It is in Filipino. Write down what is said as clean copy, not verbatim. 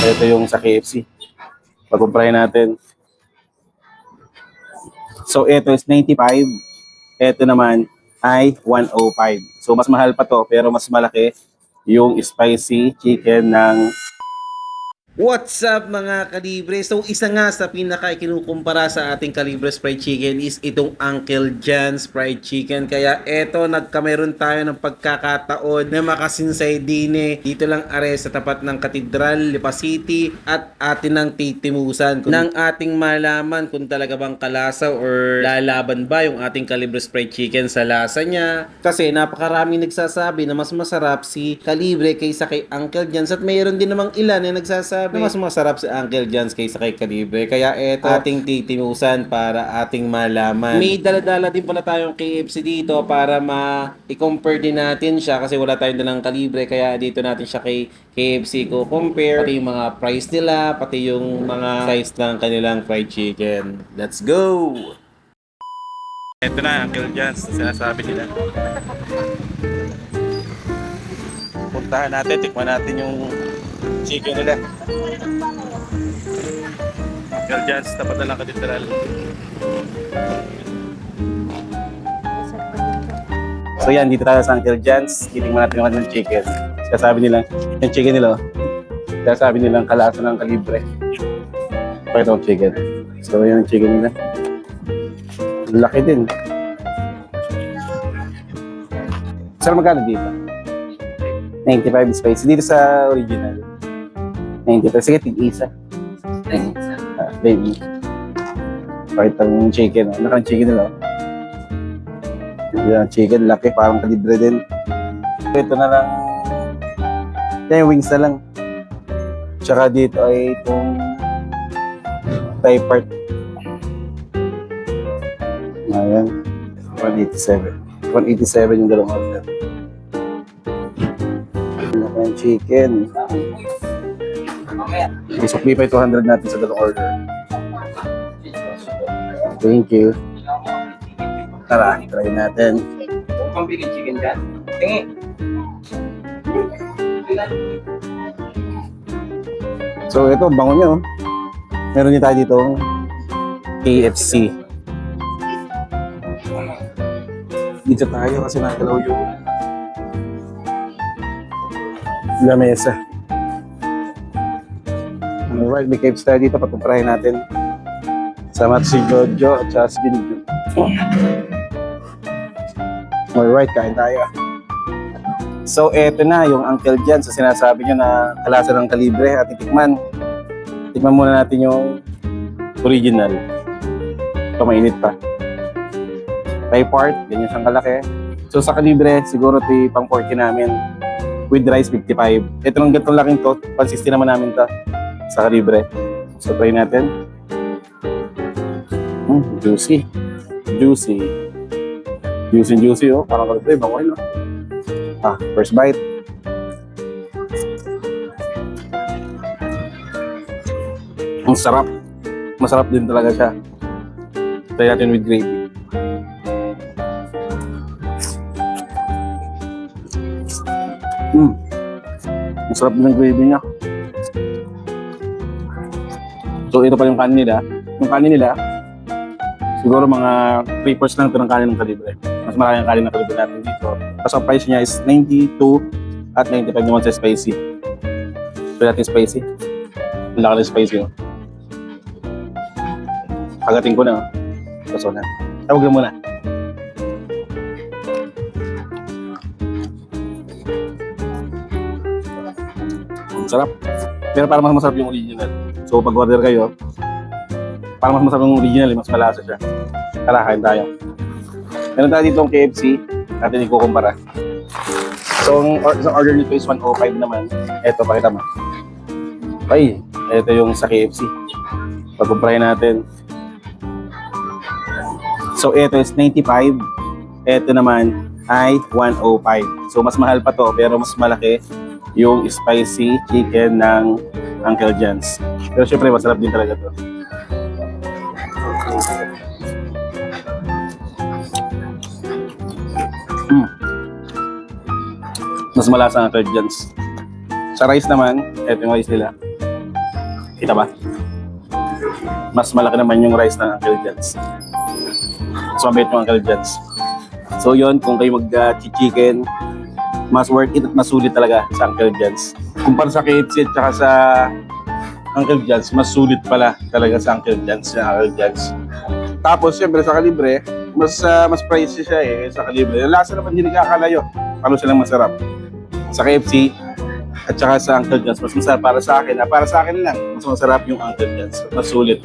Ito yung sa KFC. Pag-comprahin natin. So, ito is 95. Ito naman ay 105. So, mas mahal pa to, pero mas malaki yung spicy chicken ng... What's up mga kalibre? So isa nga sa pinaka-kinukumpara sa ating Kalibres Fried Chicken is itong Uncle John's Fried Chicken. Kaya eto, nagkameron tayo ng pagkakataon na makasinsay dine dito lang are sa tapat ng Katedral, Lipa City at atin ng titimusan nang ating malaman kung talaga bang kalasa or lalaban ba yung ating Kalibres Fried Chicken sa lasa niya. Kasi napakaraming nagsasabi na mas masarap si Kalibre kaysa kay Uncle John's at mayroon din namang ilan na nagsasabi na mas masarap si Uncle John's kaysa kay Kalibre. Kaya eto ating titimusan para ating malaman. May daladala din pala tayong KFC dito para i-compare din natin siya kasi wala tayong dalang Kalibre. Kaya dito natin siya kay KFC ko compare. Pati yung mga price nila, pati yung mga size ng kanilang fried chicken. Let's go! Ito na, Uncle John's. Sinasabi nila. Puntahan natin, tikman natin yung chicken nila. Uncle John's, tapat na lang Katedral. So yan, dito tayo sa Uncle John's. Titingnan natin yung chicken. Sasabi nila, yung chicken nila, sasabi nilang kalasa ng Kalibre. Pakita ko chicken. So yung chicken nila. Laki din. Saan magkano dito? 95 spicy. Dito sa original. 95. Sige, tig-isa. Baby. Pakita yung chicken. Ano kang chicken nila? Yung chicken, laki. Parang Kalibre din. Ito na lang. Yan yung wings na lang. Tsaka dito ay itong Thai part. Ayan. 187. 187 yung dalawang order. Laki ng chicken. Isukli pa 200 natin sa dalawang order. Thank you. Tara, try natin. Kung bigyan chicken dyan, tingi. So ito, bango nyo. Meron din tayo dito KFC. Dito tayo kasi nagalaw yung lamesa. Alright, may KFC tayo dito. Pagkumparahin natin. Sama si Jojo at saka si Ginjo. Alright, kain tayo. So, eto na yung Uncle John's. So, sinasabi nyo na kalasa ng Kalibre at tikman. Tikman muna natin yung original. Ito, mainit pa. Thai part, ganyan siyang kalaki. So, sa Kalibre, siguro ito yung pang 40 namin. With rice, 55. Ito ng ganitong laking to. Pang 60 naman namin to sa Kalibre. So, try natin. Juicy. Juicy. Juicy, oh. Parang Kalibre, bangoy, no? First bite. Ang sarap. Masarap din talaga siya. Try natin with gravy. Ang sarap din ng gravy niya. So ito pa yung kanin nila. Yung kanin nila, siguro mga 3% lang ito ng kanin ng Kalibre. Mas marami ang kanin ng Kalibre natin dito. Tapos ang price niya is 92 at 95 naman sa spicy. Try natin spicy. Ang laki ng spicy, oh. Pagating ko na, oh. Kaso na. Tawag muna. Ang sarap. Pero parang mas masarap yung original. So pag order kayo, parang mas masarap yung original, mas malasa siya. Tara, kain tayo. Meron tayo dito ang KFC, natin ikukumpara. So ang order nito is 105 naman. Eto, pakita mo. Ay, eto yung sa KFC. Pag-kumparahin natin. So eto is 95. Eto naman ay 105. So mas mahal pa to, pero mas malaki yung spicy chicken ng Uncle John's. Pero syempre masarap din talaga to. Mas malasa ang Uncle John's. Sa rice naman, eto yung rice nila. Kita ba? Mas malaki naman yung rice ng Uncle John's. Mas mabait yung Uncle John's. So yun, kung kayo mag-chicken, mas worth it at mas sulit talaga sa Uncle John's. Kumpara sa KFC at saka sa Uncle John's, mas sulit pala talaga sa Uncle John's. Tapos, siyempre sa Kalibre, mas pricey siya sa Kalibre. Yung lasa naman hindi nagkakalayo. Ano silang masarap. Sa KFC at saka sa Uncle John's, mas masarap para sa akin. Para sa akin lang, mas masarap yung Uncle John's. Mas sulit.